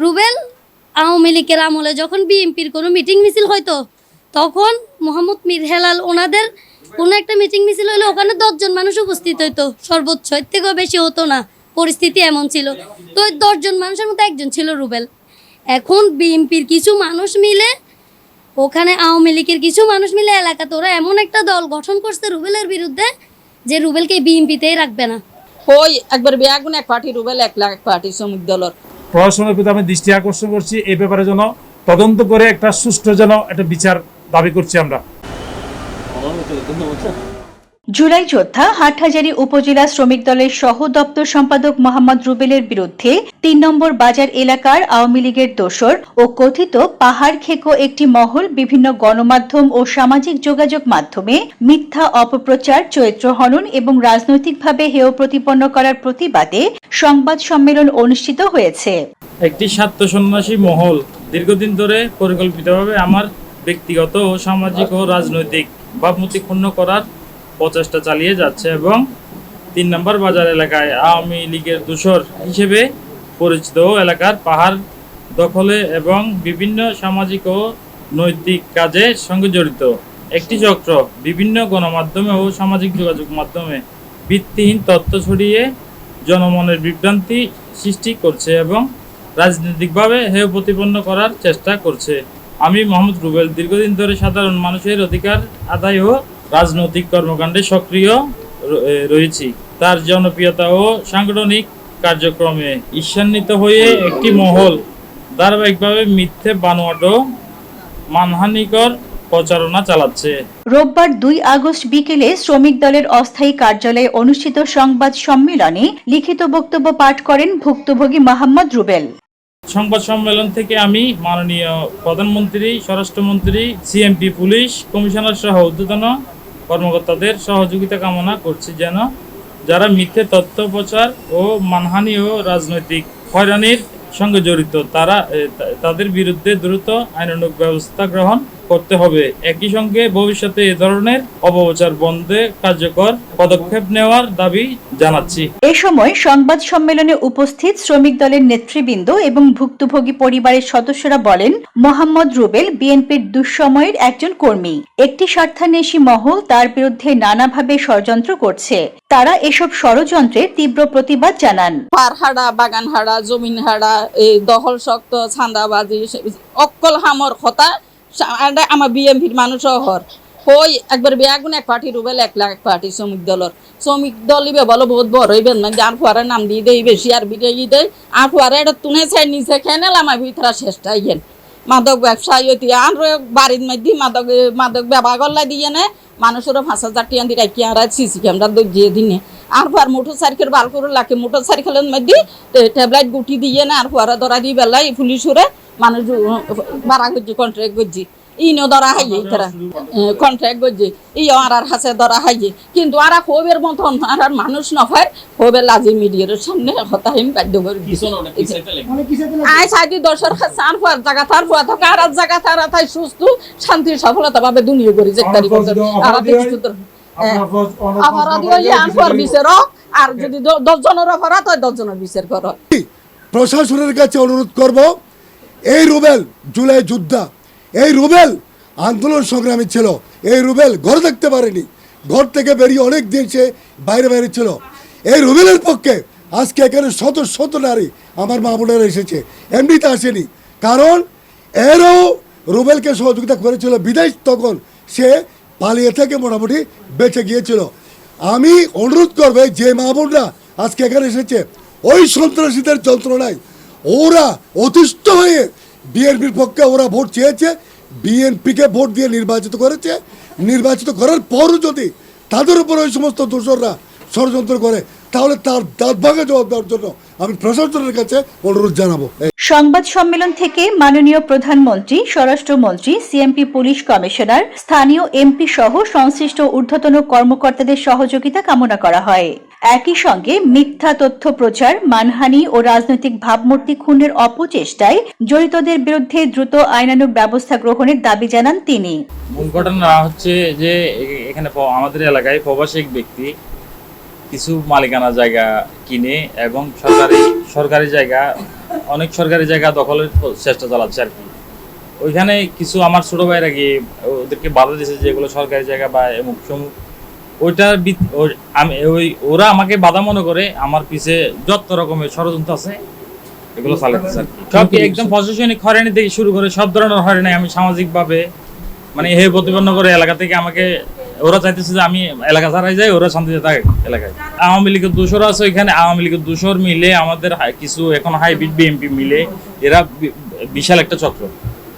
রুবেল আওয়ামী লীগের আমলে যখন বিএনপির কোনো মিটিং মিছিল হয়তো তখন মোহাম্মদ মীর হেলাল ওনাদের কোনো একটা মিটিং মিছিল হলে ওখানে 10 জন মানুষ উপস্থিত হইতো সর্বোচ্চ, এর থেকেও বেশি হতো না। পরিস্থিতি এমন ছিল। তো ওই 10 জন মানুষের মধ্যে একজন ছিল রুবেল। এখন বিএনপির কিছু মানুষ মিলে ওখানে আওয়ামী লীগের কিছু মানুষ মিলে এলাকাতে ওরা এমন একটা দল গঠন করছে রুবেলের বিরুদ্ধে যে রুবেলকে বিএনপিতেই রাখবে না। ওই একবার বেয়াগুন এক পার্টি রুবেল এক লাখ পার্টি শ্রমিক দলের। প্রশাসনের প্রতি আমি দৃষ্টি আকর্ষণ করছি, এই ব্যাপারে যেন তদন্ত করে একটা সুষ্ঠু যেন একটা বিচার দাবি করছি আমরা। জুলাই যোদ্ধা হাটহাজারী উপজেলা শ্রমিক দলের সহ দপ্তর সম্পাদক মোহাম্মদ রুবেলের বিরুদ্ধে ৩ নম্বর বাজার এলাকার আওয়ামী লীগের দোসর ও কথিত পাহাড় খেকো একটি মহল বিভিন্ন গণমাধ্যম ও সামাজিক যোগাযোগ মাধ্যমে মিথ্যা অপপ্রচার, চরিত্র হনন এবং রাজনৈতিকভাবে হেয় প্রতিপন্ন করার প্রতিবাদে সংবাদ সম্মেলন অনুষ্ঠিত হয়েছে। একটি স্বার্থ সন্ন্যাসী মহল দীর্ঘদিন ধরে পরিকল্পিতভাবে আমার ব্যক্তিগত ও সামাজিক ও রাজনৈতিক ভাবমূর্তি ক্ষুণ্ণ করার প্রচেষ্টা চালিয়ে যাচ্ছে এবং ৩ নম্বর বাজার এলাকায় আওয়ামী লীগের দোসর হিসেবে পরিচিত এলাকার পাহাড় দখলে এবং বিভিন্ন সামাজিক ও নৈতিক কাজের সঙ্গে জড়িত একটি চক্র বিভিন্ন গণমাধ্যমে ও সামাজিক যোগাযোগ মাধ্যমে ভিত্তিহীন তথ্য ছড়িয়ে জনমনের বিভ্রান্তি সৃষ্টি করছে এবং রাজনৈতিকভাবে হেয় প্রতিপন্ন করার চেষ্টা করছে। আমি মোহাম্মদ রুবেল দীর্ঘদিন ধরে সাধারণ মানুষের অধিকার আদায় ও রাজনৈতিক কর্মকাণ্ডে সক্রিয় রয়েছি। তার জনপ্রিয়তা ও সাংগঠনিক কার্যক্রমে ঈর্ষান্বিত হয়ে একটি মহল ধারাবাহিকভাবে মিথ্যে বানোয়াট ও মানহানিকর প্রচারণা চালাচ্ছে। রোববার ২ আগস্ট বিকেলে শ্রমিক দলের অস্থায়ী কার্যালয়ে অনুষ্ঠিত সংবাদ সম্মেলনে লিখিত বক্তব্য পাঠ করেন ভুক্তভোগী মোহাম্মদ রুবেল। সংবাদ সম্মেলন থেকে আমি মাননীয় প্রধানমন্ত্রী, স্বরাষ্ট্রমন্ত্রী, সিএমপি, পুলিশ কমিশনার সহ ঊর্ধ্বতন কর্মকর্তাদের সহযোগিতা কামনা করছি যেন যারা মিথ্যে তথ্য প্রচার ও মানহানি ও রাজনৈতিক হয়রানির সঙ্গে জড়িত তাদের বিরুদ্ধে দ্রুত আইনানুগ ব্যবস্থা গ্রহণ করতে হবে। একই সঙ্গে ভবিষ্যতে এ ধরনের অপপ্রচার বন্ধে কার্যকর পদক্ষেপ নেওয়ার দাবি জানাচ্ছি। এ সময় সংবাদ সম্মেলনে উপস্থিত শ্রমিক দলের নেতৃবৃন্দ এবং ভুক্তভোগী পরিবারের সদস্যরা বলেন, মোহাম্মদ রুবেল বিএনপির দুঃসময়ের একজন কর্মী। একটি স্বার্থান্বেষী মহল তার বিরুদ্ধে নানাভাবে ষড়যন্ত্র করছে। তারা এসব ষড়যন্ত্রের তীব্র প্রতিবাদ জানান। পার হাড়া, বাগান হাড়া, জমিন হাড়া, এই দখল শক্ত, ছান্দাবাজি, অক্কল হামর কথা আমার বিএমপির মানুষ হর ওই একবার বেয়াগুন এক পার্টি রুবেল এক লাখ পার্টি শ্রমিক দলের। শ্রমিক দল ইবে বলো বহুত বড় হইবেন না যে আর ফুয়ারের নাম দিয়ে দেয় বেশি আর বিরিয়ে দেয় আর ফুয়ারে এটা তুনে চাই নিচে খেয়ে নিলাম আমি ভিতরা শেষটাই গেন মাদক ব্যবসায়ী হইতে আর বাড়ির মধ্যে মাদক ব্যবহার করলা দিয়ে নে মানুষেরও 5,000 টাকা দিয়ে রাখি আর সিসি ক্যামেরা দিয়ে দিনে আর ফুয়ার মোটর সাইকেল বাল করে লাগে মোটর সাইকেলের মধ্যে ট্যাবলেট গুটি দিয়ে না আর ফুয়ারা ধরা দিয়ে বেলায় পুলিশরে মানুষ ভাড়া করছি কন্ট্রাক্ট করছি ইনো ধরা হাইয়ে তারা কন্ট্রাক্ট করছে ই আর হাসে ধরা হাইয়ে কিন্তু আর ক্ষোভের মতন আর মানুষ নফায় ক্ষোভের লাজি মিডিয়ার সামনে হতাহিম বাধ্য করে আয় সাইডি দর্শক চার ফুয়ার জায়গা তার ফুয়া থাকে আর জায়গা তারা তাই সুস্থ শান্তি সফলতা ভাবে দুনিয়া করি যে তারিখ অপরাধী হইলে আর ফুয়ার বিচার আর যদি 10 জনের অপরাধ হয় 10 জনের বিচার কর। প্রশাসনের কাছে অনুরোধ করব, এই রুবেল জুলাই যোদ্ধা, এই রুবেল আন্দোলন সংগ্রামী ছিল, এই রুবেল ঘর দেখতে পারেনি, ঘর থেকে বেরিয়ে অনেক দিন সে বাইরে ছিল। এই রুবেলের পক্ষে আজকে এখানে শত শত নারী আমার মা বোনেরা এসেছে, এমনিতে আসেনি, কারণ এরও রুবেলকে সহযোগিতা করেছিল বিদেশ, তখন সে পালিয়ে থেকে মোটামুটি বেঁচে গিয়েছিল। আমি অনুরোধ করবো যে মা বোনরা আজকে এখানে এসেছে ওই সন্ত্রাসীদের যন্ত্রণায় ওরা অতিষ্ঠ হয়ে বিএনপির পক্ষে ওরা ভোট চেয়েছে, বিএনপিকে ভোট দিয়ে নির্বাচিত করেছে। নির্বাচিত করার পরও যদি তাদের উপর ওই সমস্ত দোষররা ষড়যন্ত্র করে তাহলে তার দাঁত ভাঙা জবাব দেওয়ার জন্য আমি প্রশাসনের কাছে অনুরোধ জানাবো। সংবাদ সম্মেলন থেকে মাননীয় প্রধানমন্ত্রী, স্বরাষ্ট্রমন্ত্রী, সিএমপি, পুলিশ কমিশনার, স্থানীয় এমপি সহ সংশ্লিষ্ট ঊর্ধ্বতন কর্মকর্তাদের সহযোগিতা কামনা করা হয়। একই সঙ্গে মিথ্যা তথ্য প্রচার, মানহানি ও রাজনৈতিক ভাবমূর্তি ক্ষুণ্ণের অপচেষ্টায় জড়িতদের বিরুদ্ধে দ্রুত আইনানুগ ব্যবস্থা গ্রহণের দাবি জানান তিনি। মূল ঘটনা হচ্ছে যে এখানে আমাদের এলাকায় প্রবাসী এক ব্যক্তি কিছু মালিকানা জায়গা কিনে এবং সরকারি জায়গা অনেক সরকারি জায়গা দখলের চেষ্টা চালাচ্ছে আর কি। ওইখানে কিছু আমার ছোট ভাইরা গিয়ে ওদেরকে বাধা দিয়েছে যে এগুলো সরকারি জায়গা বা এমুক সমুক, ওইটার আমি ওরা আমাকে বাধা মনে করে আমার পিছে যত রকমের ষড়যন্ত্র আছে এগুলো চালাতেছে আর কি। সব একদম প্রশাসনিক হয়রানি থেকে শুরু করে সব ধরনের হয়রানি আমি সামাজিকভাবে মানে হে প্রতিপন্ন করে এলাকা থেকে আমাকে ওরা চাইতেছে যে আমি এলাকা ছাড়াই যাই, ওরা শান্তিতে থাকে এলাকায়। আওয়ামী লীগের দোষর আছে ওইখানে, আওয়ামী লীগের দোষর মিলে আমাদের কিছু এখন হাইব্রিড বিএনপি মিলে এরা বিশাল একটা চক্র।